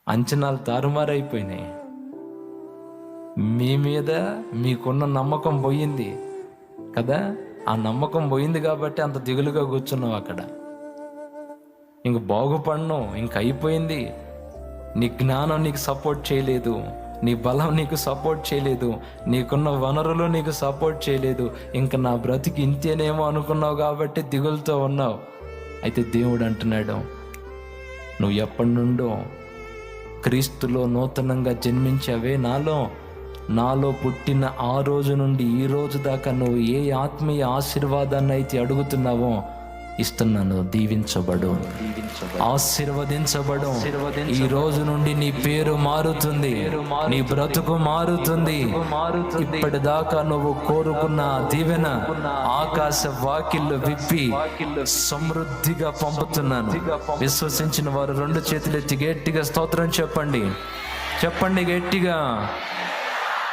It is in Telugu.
అంచనాలు తారుమారైపోయినాయి. మీ మీద మీకున్న నమ్మకం పోయింది కదా. ఆ నమ్మకం పోయింది కాబట్టి అంత దిగులుగా కూర్చున్నావు అక్కడ. ఇంక బాగుపడను, ఇంక అయిపోయింది. నీ జ్ఞానం నీకు సపోర్ట్ చేయలేదు, నీ బలం నీకు సపోర్ట్ చేయలేదు, నీకున్న వనరులు నీకు సపోర్ట్ చేయలేదు. ఇంక నా బ్రతికి ఇంతేనేమో అనుకున్నావు కాబట్టి దిగులుతో ఉన్నావు. అయితే దేవుడు అంటున్నాడు, నువ్వు ఎప్పటి నుండో క్రీస్తులో నూతనంగా జన్మించావే, నాలో పుట్టిన ఆ రోజు నుండి ఈ రోజు దాకా నువ్వు ఏ ఆత్మీయ ఆశీర్వాదాన్ని అయితే అడుగుతున్నావో ఇస్తున్నాను. దీవించబడు, ఆశీర్వదించబడు. ఈ రోజు నుండి నీ పేరు మారుతుంది, నీ బ్రతుకు మారుతుంది. ఇప్పటిదాకా నువ్వు కోరుకున్న దీవెన ఆకాశ వాకిళ్ళు విప్పి సమృద్ధిగా పంపుతున్నాను. విశ్వసించిన వారు 2 చేతులెత్తి గట్టిగా స్తోత్రం చెప్పండి గట్టిగా.